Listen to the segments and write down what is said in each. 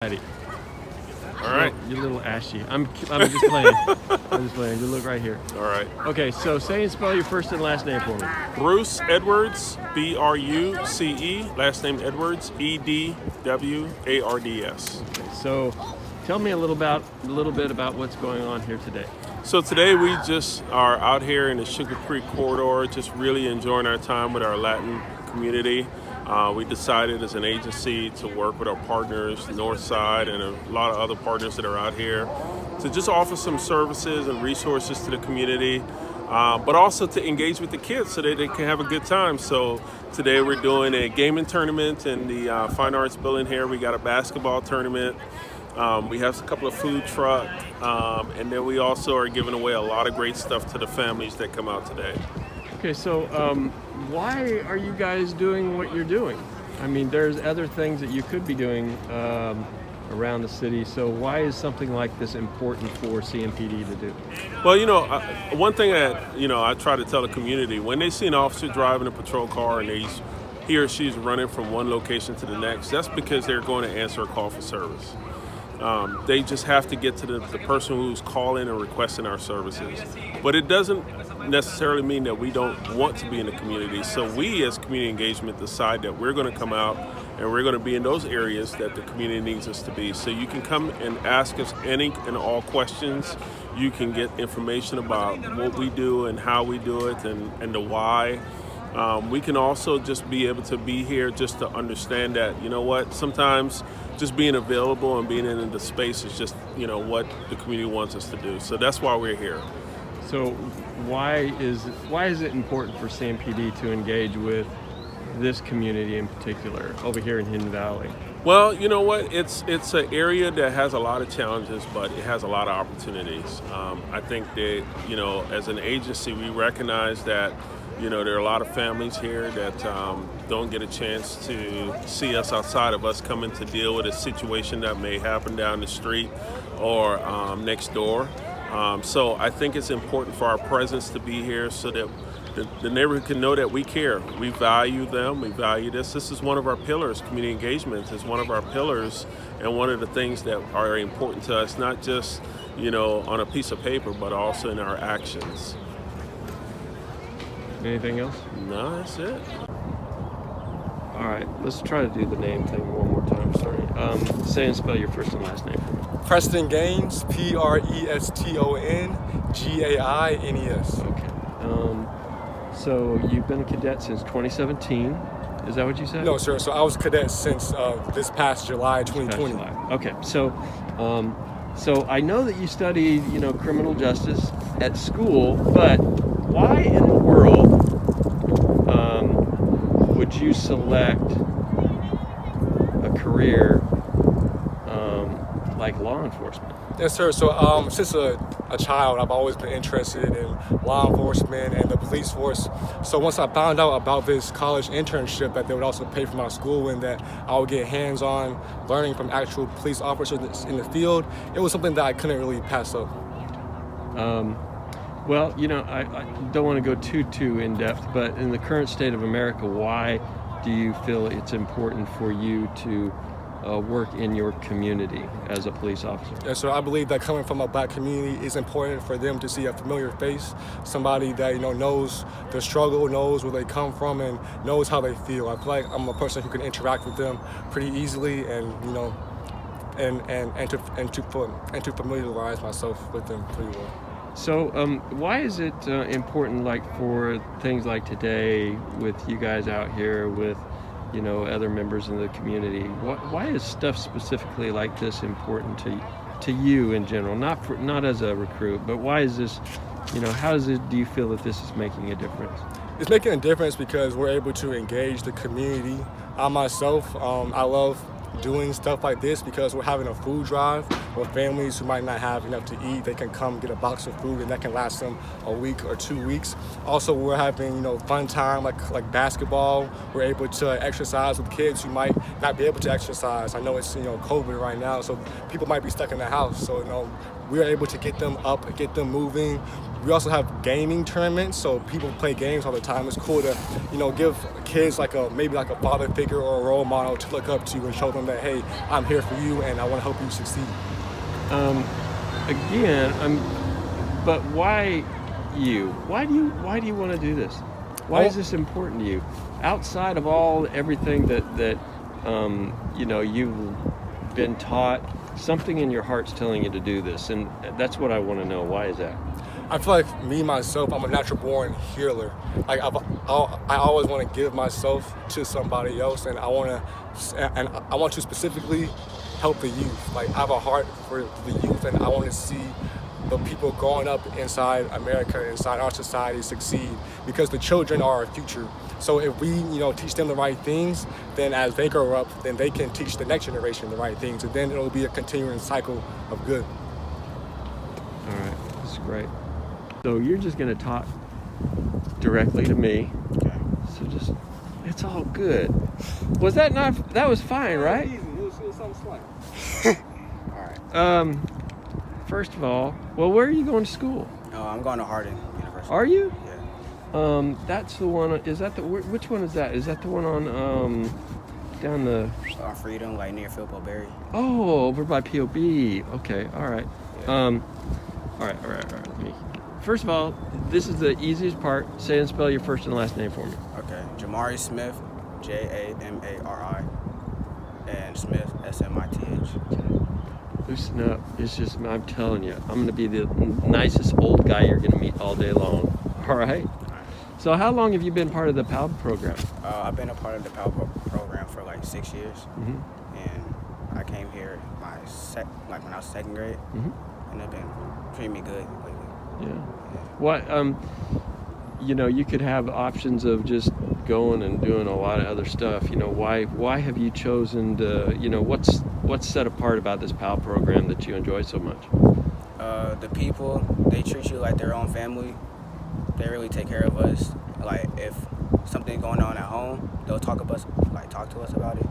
Ready. All right. You're a little ashy. I'm just playing. I'm just playing. You look right here. All right. Okay, so say and spell your first and last name for me. Bruce Edwards, Bruce. Last name Edwards, Edwards. Okay, so tell me a little bit about what's going on here today. So today we just are out here in the Sugar Creek corridor, just really enjoying our time with our Latin community. We decided as an agency to work with our partners, Northside, and a lot of other partners that are out here, to just offer some services and resources to the community, but also to engage with the kids so that they can have a good time. So today we're doing a gaming tournament in the Fine Arts building here. We got a basketball tournament. We have a couple of food trucks, and then we also are giving away a lot of great stuff to the families that come out today. Okay, so why are you guys doing what you're doing? I mean, there's other things that you could be doing around the city, so why is something like this important for CMPD to do? Well, one thing that, I try to tell the community, when they see an officer driving a patrol car and he or she's running from one location to the next, that's because they're going to answer a call for service. They just have to get to the person who's calling and requesting our services. But it doesn't necessarily mean that we don't want to be in the community. So we as community engagement decide that we're going to come out and we're going to be in those areas that the community needs us to be. So you can come and ask us any and all questions. You can get information about what we do and how we do it and the why. We can also just be able to be here just to understand that, sometimes just being available and being in the space is just, what the community wants us to do. So that's why we're here. So why is it important for CMPD to engage with this community in particular over here in Hidden Valley? Well, you know what? It's an area that has a lot of challenges, but it has a lot of opportunities. I think that, as an agency, we recognize that there are a lot of families here that don't get a chance to see us outside of us coming to deal with a situation that may happen down the street or next door. So I think it's important for our presence to be here so that the neighborhood can know that we care. We value them. We value this. This is one of our pillars. Community engagement is one of our pillars and one of the things that are important to us, not just, on a piece of paper, but also in our actions. Anything else? No, that's it. All right, let's try to do the name thing one more time. Sorry. Say and spell your first and last name for me. Preston Gaines, PrestonGaines. Okay. So you've been a cadet since 2017. Is that what you said? No, sir. So I was cadet since this past July 2020. Okay. So I know that you studied, criminal justice at school, but why in the world would you select a career like law enforcement? Yes, sir. So since a child, I've always been interested in law enforcement and the police force. So once I found out about this college internship that they would also pay for my school and that I would get hands-on learning from actual police officers in the field, it was something that I couldn't really pass up. Well, I don't want to go too in depth, but in the current state of America, why do you feel it's important for you to work in your community as a police officer? Yeah, so I believe that coming from a black community is important for them to see a familiar face, somebody that knows the struggle, knows where they come from, and knows how they feel. I feel like I'm a person who can interact with them pretty easily, and to familiarize myself with them pretty well. So why is it important, for things like today, with you guys out here, with other members in the community? Why is stuff specifically like this important to you in general? Not as a recruit, but why is this? Do you feel that this is making a difference? It's making a difference because we're able to engage the community. I myself, I love doing stuff like this because we're having a food drive where families who might not have enough to eat, they can come get a box of food and that can last them a week or 2 weeks. Also, we're having fun time like basketball. We're able to exercise with kids who might not be able to exercise. I know it's COVID right now, so people might be stuck in the house. So we're able to get them up, get them moving. we also have gaming tournaments, so people play games all the time. It's cool to, give kids maybe a father figure or a role model to look up to and show them that, hey, I'm here for you and I want to help you succeed. But why you? Why do you want to do this? Why is this important to you? Outside of everything that you've been taught, something in your heart's telling you to do this, and that's what I want to know. Why is that? I feel like me myself, I'm a natural born healer. Like I always want to give myself to somebody else, and I want to specifically help the youth. Like I have a heart for the youth, and I want to see the people growing up inside America, inside our society, succeed, because the children are our future. So if we, teach them the right things, then as they grow up, then they can teach the next generation the right things, and then it'll be a continuing cycle of good. All right, that's great. So you're just going to talk directly to me. Okay. So it's all good. Was that not? That was fine, right? Easy. It was something slight. All right. First of all, well, where are you going to school? I'm going to Harding University. Are you? Yeah. That's the one. Is that which one is that? Is that the one on down the? On Freedom, like near Philpo Berry. Oh, over by POB. Okay. All right. Yeah. All right. First of all, this is the easiest part. Say and spell your first and last name for me. Okay. Jamari Smith, Jamari, and Smith, Smith. Loosen up. It's just, I'm telling you, I'm going to be the nicest old guy you're going to meet all day long. All right? So how long have you been part of the PAL program? I've been a part of the PAL program for like 6 years. Mm-hmm. And I came here when I was second grade. Mm-hmm. And they've been treating me good lately. Yeah. What, you could have options of just going and doing a lot of other stuff. Why have you chosen to, what's set apart about this PAL program that you enjoy so much? The people, they treat you like their own family. They really take care of us. Like if something's going on at home, they'll talk to us about it,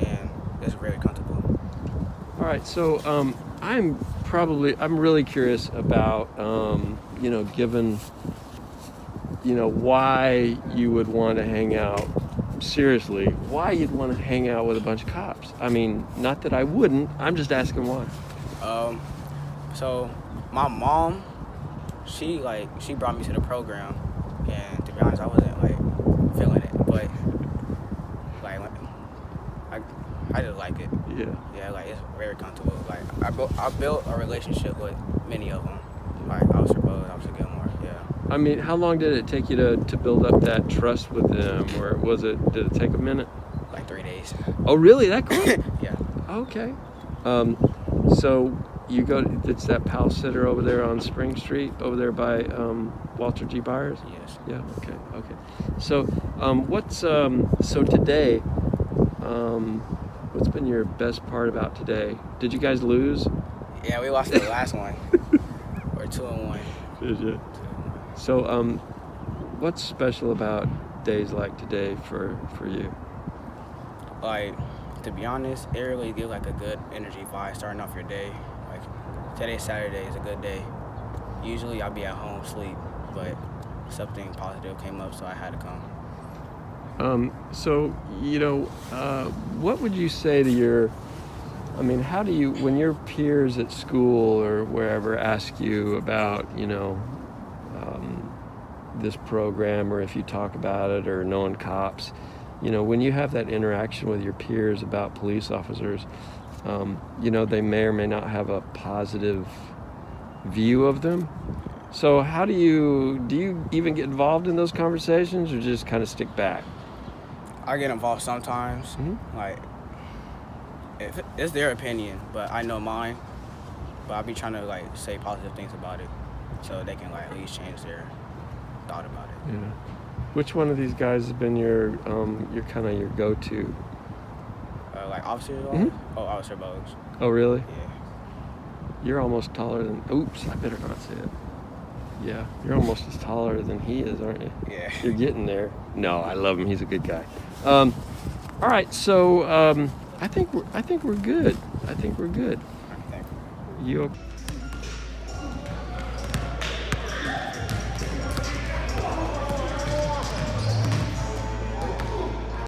and it's very comfortable. All right, so I'm really curious about given why you would want to hang out. Seriously, why you'd want to hang out with a bunch of cops? I mean, not that I wouldn't. I'm just asking why. So my mom, she brought me to the program, and to be honest, I wasn't feeling it, but I just like it. Yeah. Yeah, it's very comfortable. I built a relationship with many of them. Officer Bowes, Officer Gilmore. Yeah. I mean, how long did it take you to build up that trust with them, or did it take a minute? Like 3 days. Oh, really? That quick? Yeah. Okay. So you it's that PAL Center over there on Spring Street, over there by Walter G. Byers? Yes. Yeah, okay. So so today, what's been your best part about today? Did you guys lose? Yeah, we lost the last one. We're 2-1. Did you? So, what's special about days like today for you? To be honest, it really gives a good energy vibe starting off your day. Today's Saturday is a good day. Usually I'll be at home sleep, but something positive came up, so I had to come. So, what would you say to how do you, when your peers at school or wherever ask you about, this program, or if you talk about it, or knowing cops, when you have that interaction with your peers about police officers, they may or may not have a positive view of them. So how do you even get involved in those conversations, or just kind of stick back? I get involved sometimes. Mm-hmm. If it's their opinion, but I know mine. But I'll be trying to say positive things about it, so they can at least change their thought about it. Yeah. Which one of these guys has been your go-to? Officer? Mm-hmm. Oh, Officer Bowes. Oh, really? Yeah. You're almost taller than. Oops, I better not say it. Yeah, you're almost as taller than he is, aren't you? Yeah. You're getting there. No, I love him. He's a good guy. All right, so I think we're good. I think we're good. Thank you. You okay?